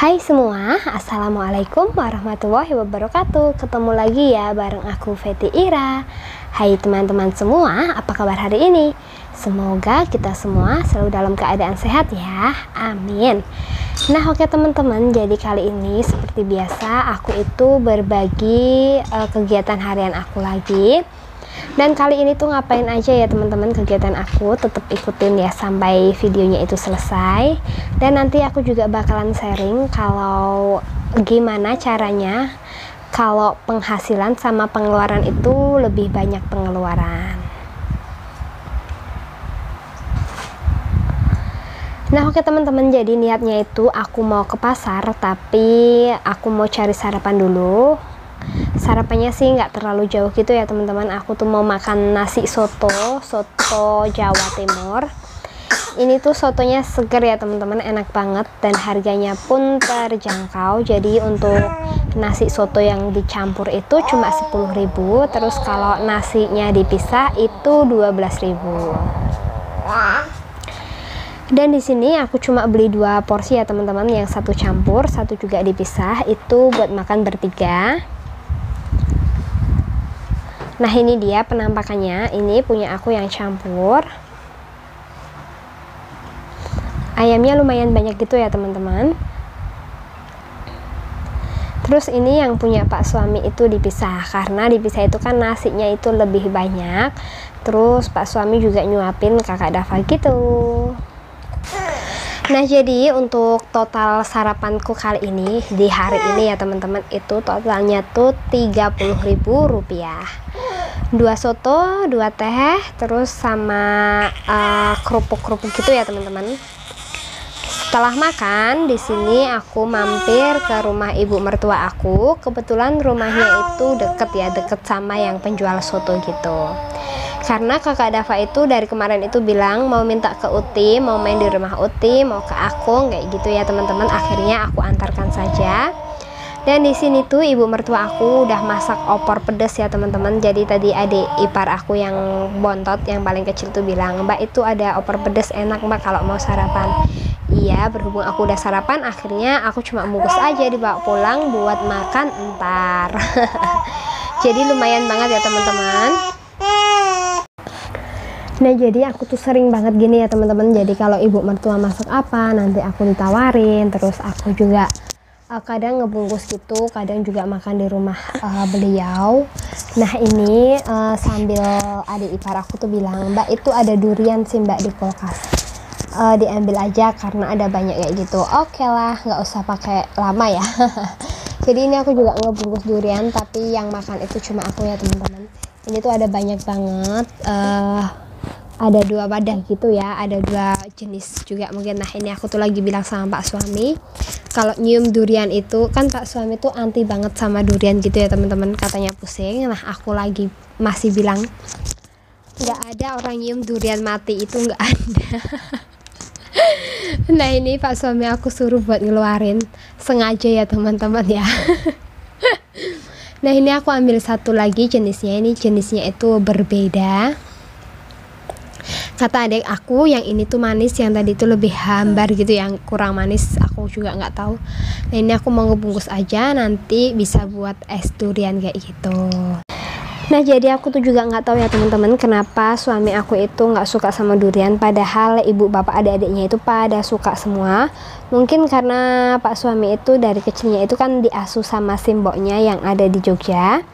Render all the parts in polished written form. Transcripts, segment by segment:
Hai semua, Assalamualaikum warahmatullahi wabarakatuh. Ketemu lagi ya bareng aku Feti Ira. Hai teman-teman semua, apa kabar hari ini? Semoga kita semua selalu dalam keadaan sehat ya, amin. Nah oke teman-teman, jadi kali ini seperti biasa aku itu berbagi kegiatan harian aku lagi. Dan kali ini tuh ngapain aja ya teman-teman kegiatan aku, tetap ikutin ya sampai videonya itu selesai. Dan nanti aku juga bakalan sharing kalau gimana caranya kalau penghasilan sama pengeluaran itu lebih banyak pengeluaran. Nah oke teman-teman, jadi niatnya itu aku mau ke pasar, tapi aku mau cari sarapan dulu. Sarapannya sih nggak terlalu jauh gitu ya teman-teman. Aku tuh mau makan nasi soto Jawa Timur. Ini tuh sotonya seger ya teman-teman, enak banget dan harganya pun terjangkau. Jadi untuk nasi soto yang dicampur itu cuma 10.000, terus kalau nasinya dipisah itu 12.000. Dan di sini aku cuma beli 2 porsi ya teman-teman, yang satu campur, satu juga dipisah, itu buat makan bertiga. Nah ini dia penampakannya, ini punya aku yang campur. Ayamnya lumayan banyak gitu ya teman-teman. Terus ini yang punya Pak suami itu dipisah, karena dipisah itu kan nasinya itu lebih banyak. Terus Pak suami juga nyuapin kakak Dava gitu. Nah jadi untuk total sarapanku kali ini di hari ini ya teman-teman, itu totalnya tuh Rp30.000, 2 soto, 2 teh, terus sama kerupuk-kerupuk gitu ya teman-teman. Setelah makan di sini aku mampir ke rumah ibu mertua aku. Kebetulan rumahnya itu deket sama yang penjual soto gitu. Karena kakak Dava itu dari kemarin itu bilang mau minta ke Uti, mau main di rumah Uti, mau ke aku kayak gitu ya teman-teman. Akhirnya aku antarkan saja. Dan di sini tuh ibu mertua aku udah masak opor pedas ya teman-teman. Jadi tadi adik ipar aku yang bontot yang paling kecil tuh bilang, "Mbak, itu ada opor pedas enak Mbak kalau mau sarapan." Iya, berhubung aku udah sarapan, akhirnya aku cuma bungkus aja dibawa pulang buat makan entar. Jadi lumayan banget ya teman-teman. Nah jadi aku tuh sering banget gini ya teman-teman. Jadi kalau ibu mertua masak apa, nanti aku ditawarin. Terus aku juga kadang ngebungkus gitu, kadang juga makan di rumah beliau. Nah ini sambil adik ipar aku tuh bilang, "Mbak, itu ada durian sih Mbak di kulkas, diambil aja karena ada banyak kayak gitu." Oke lah, nggak usah pakai lama ya. Jadi ini aku juga ngebungkus durian, tapi yang makan itu cuma aku ya teman-teman. Ini tuh ada banyak banget, ada 2 wadah gitu ya, ada 2 jenis juga mungkin. Nah ini aku tuh lagi bilang sama Pak suami, kalau nyium durian itu kan Pak suami tuh anti banget sama durian gitu ya teman-teman, katanya pusing. Nah aku lagi masih bilang nggak ada orang nyium durian mati, itu nggak ada. Nah ini Pak suami aku suruh buat ngeluarin, sengaja ya teman-teman ya. Nah ini aku ambil satu lagi jenisnya, ini jenisnya itu berbeda. Kata adik aku yang ini tuh manis, yang tadi itu lebih hambar gitu, yang kurang manis aku juga nggak tahu. Nah ini aku mau ngebungkus aja, nanti bisa buat es durian kayak gitu. Nah jadi aku tuh juga nggak tahu ya teman-teman, kenapa suami aku itu nggak suka sama durian, padahal ibu bapak adik-adiknya itu pada suka semua. Mungkin karena Pak suami itu dari kecilnya itu kan diasuh sama simboknya yang ada di Jogja.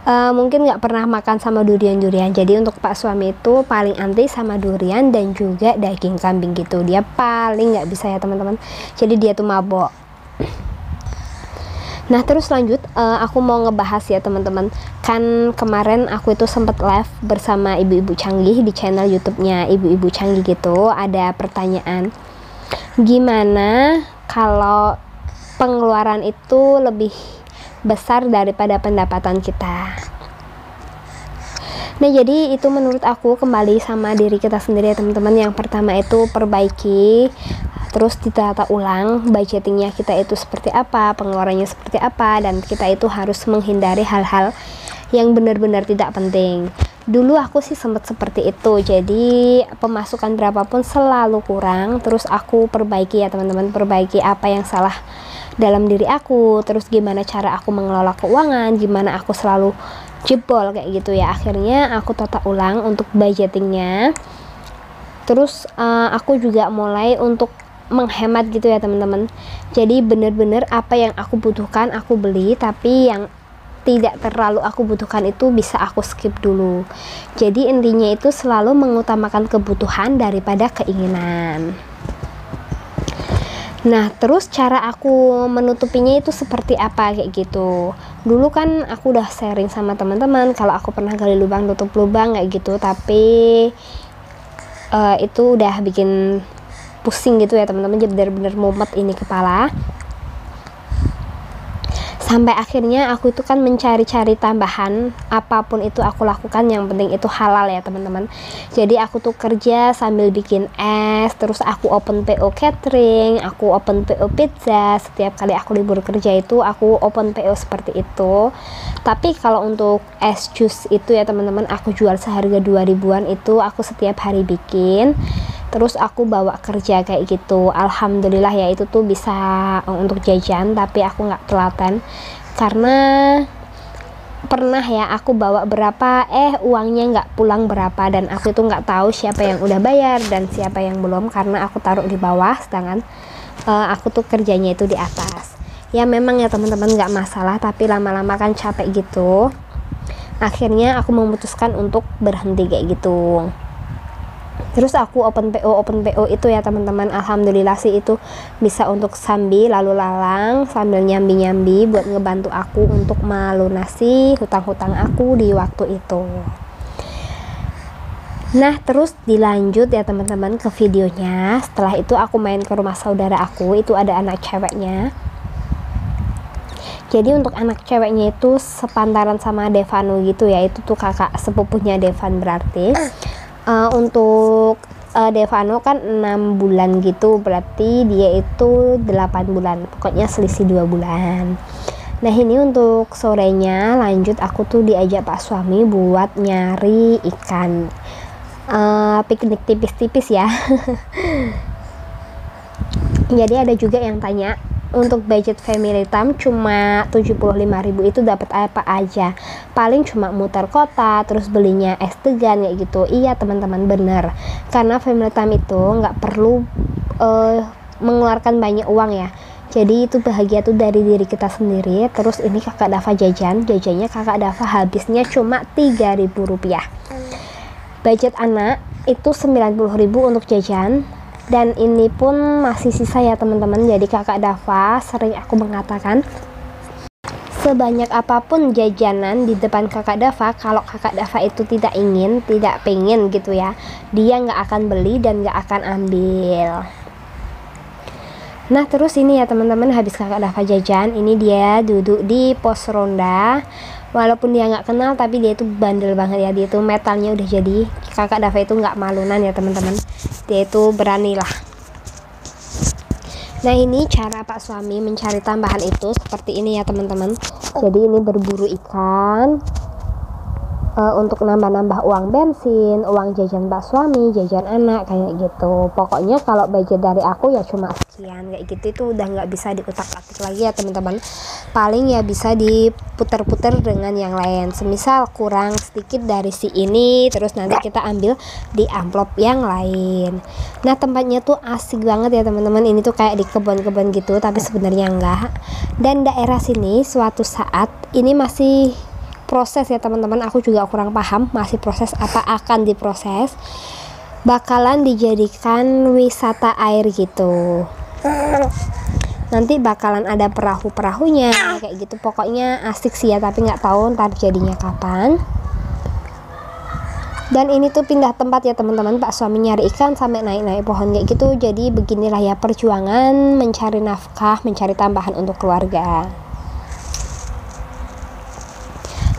Mungkin nggak pernah makan sama durian-durian. Jadi untuk Pak suami itu paling anti sama durian dan juga daging kambing gitu. Dia paling nggak bisa ya teman-teman. Jadi dia tuh mabok. Nah terus lanjut, aku mau ngebahas ya teman-teman. Kan kemarin aku itu sempat live bersama ibu-ibu canggih di channel YouTube-nya ibu-ibu canggih gitu. Ada pertanyaan, gimana kalau pengeluaran itu lebih besar daripada pendapatan kita. Nah jadi itu menurut aku kembali sama diri kita sendiri ya teman-teman. Yang pertama itu perbaiki, terus ditata ulang budgetingnya kita itu seperti apa, pengeluarannya seperti apa, dan kita itu harus menghindari hal-hal yang benar-benar tidak penting. Dulu aku sih sempat seperti itu, jadi pemasukan berapapun selalu kurang, terus aku perbaiki ya teman-teman, perbaiki apa yang salah dalam diri aku, terus gimana cara aku mengelola keuangan, gimana aku selalu jebol kayak gitu ya. Akhirnya aku tata ulang untuk budgetingnya, terus aku juga mulai untuk menghemat gitu ya teman-teman. Jadi bener-bener apa yang aku butuhkan aku beli, tapi yang tidak terlalu aku butuhkan itu bisa aku skip dulu. Jadi intinya itu selalu mengutamakan kebutuhan daripada keinginan. Nah, terus cara aku menutupinya itu seperti apa kayak gitu. Dulu kan aku udah sharing sama teman-teman kalau aku pernah gali lubang tutup lubang kayak gitu, tapi itu udah bikin pusing gitu ya teman-teman, jadi benar-benar mumet ini kepala. Sampai akhirnya aku itu kan mencari-cari tambahan, apapun itu aku lakukan yang penting itu halal ya teman-teman. Jadi aku tuh kerja sambil bikin es, terus aku open PO catering, aku open PO pizza. Setiap kali aku libur kerja itu aku open PO seperti itu. Tapi kalau untuk es jus itu ya teman-teman, aku jual seharga 2.000-an, itu aku setiap hari bikin, terus aku bawa kerja kayak gitu. Alhamdulillah ya, itu tuh bisa untuk jajan, tapi aku nggak telaten karena pernah ya aku bawa berapa uangnya nggak pulang berapa, dan aku itu nggak tahu siapa yang udah bayar dan siapa yang belum, karena aku taruh di bawah sedangkan aku tuh kerjanya itu di atas. Ya memang ya teman-teman nggak masalah, tapi lama-lama kan capek gitu. Akhirnya aku memutuskan untuk berhenti kayak gitu. Terus aku open PO itu ya teman-teman, alhamdulillah sih itu bisa untuk sambil lalu lalang sambil nyambi-nyambi buat ngebantu aku untuk melunasi hutang-hutang aku di waktu itu. Nah, terus dilanjut ya teman-teman ke videonya. Setelah itu aku main ke rumah saudara aku, itu ada anak ceweknya. Jadi untuk anak ceweknya itu sepantaran sama Devano gitu ya, itu tuh kakak sepupunya Devan berarti. Untuk Devano kan 6 bulan gitu, berarti dia itu 8 bulan, pokoknya selisih 2 bulan. Nah ini untuk sorenya lanjut aku tuh diajak pak suami buat nyari ikan, piknik tipis-tipis ya. Jadi ada juga yang tanya, untuk budget family time cuma 75.000 itu dapat apa aja? Paling cuma muter kota, terus belinya es degan kayak gitu. Iya teman-teman, bener, karena family time itu nggak perlu mengeluarkan banyak uang ya. Jadi itu bahagia tuh dari diri kita sendiri. Terus ini kakak Dava jajannya kakak Dava habisnya cuma 3.000 rupiah. Budget anak itu 90.000 untuk jajan, dan ini pun masih sisa ya teman-teman. Jadi kakak Dava sering aku mengatakan, sebanyak apapun jajanan di depan kakak Dava, kalau kakak Dava itu tidak pengen gitu ya, dia nggak akan beli dan nggak akan ambil. Nah terus ini ya teman-teman, habis kakak Dava jajan, ini dia duduk di pos ronda. Walaupun dia nggak kenal, tapi dia itu bandel banget ya, dia itu metalnya udah jadi. Kakak Dava itu nggak malunan ya teman-teman, dia itu berani lah. Nah ini cara pak suami mencari tambahan itu seperti ini ya teman-teman. Jadi ini berburu ikan untuk nambah-nambah uang bensin, uang jajan pak suami, jajan anak kayak gitu. Pokoknya kalau budget dari aku ya cuma sekian kayak gitu, itu udah nggak bisa diutak-atik lagi ya teman-teman. Paling ya bisa diputer-puter dengan yang lain, semisal kurang sedikit dari si ini, terus nanti kita ambil di amplop yang lain. Nah tempatnya tuh asik banget ya teman-teman, ini tuh kayak di kebun-kebun gitu, tapi sebenarnya enggak. Dan daerah sini suatu saat ini masih proses ya teman-teman, aku juga kurang paham masih proses apa, akan diproses, bakalan dijadikan wisata air gitu. Nanti bakalan ada perahu-perahunya kayak gitu, pokoknya asik sih ya, tapi nggak tahu ntar jadinya kapan. Dan ini tuh pindah tempat ya teman-teman, pak suami nyari ikan sampai naik-naik pohon kayak gitu. Jadi beginilah ya perjuangan mencari nafkah, mencari tambahan untuk keluarga.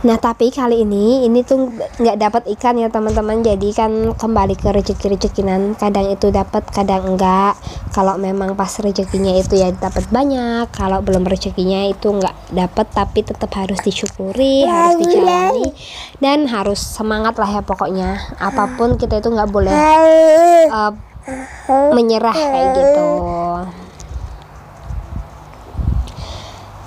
Nah tapi kali ini tuh nggak dapat ikan ya teman-teman, jadi kan kembali ke rezeki-rezekinan, kadang itu dapat kadang enggak. Kalau memang pas rezekinya itu ya dapat banyak, kalau belum rezekinya itu nggak dapat, tapi tetap harus disyukuri, harus dijalani, dan harus semangat lah ya pokoknya. Apapun kita itu nggak boleh menyerah kayak gitu.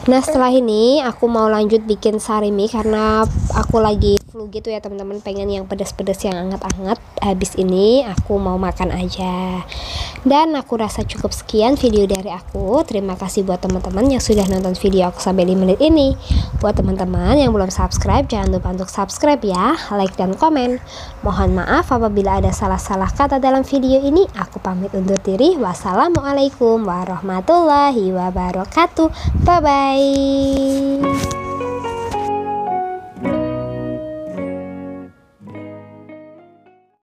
Nah setelah ini aku mau lanjut bikin sarimi karena aku lagi flu gitu ya teman-teman, pengen yang pedas-pedas yang anget-anget. Habis ini aku mau makan aja. Dan aku rasa cukup sekian video dari aku. Terima kasih buat teman-teman yang sudah nonton video aku sampai 5 menit ini. Buat teman-teman yang belum subscribe, jangan lupa untuk subscribe ya, like dan komen. Mohon maaf apabila ada salah-salah kata dalam video ini. Aku pamit undur diri. Wassalamualaikum warahmatullahi wabarakatuh. Bye bye.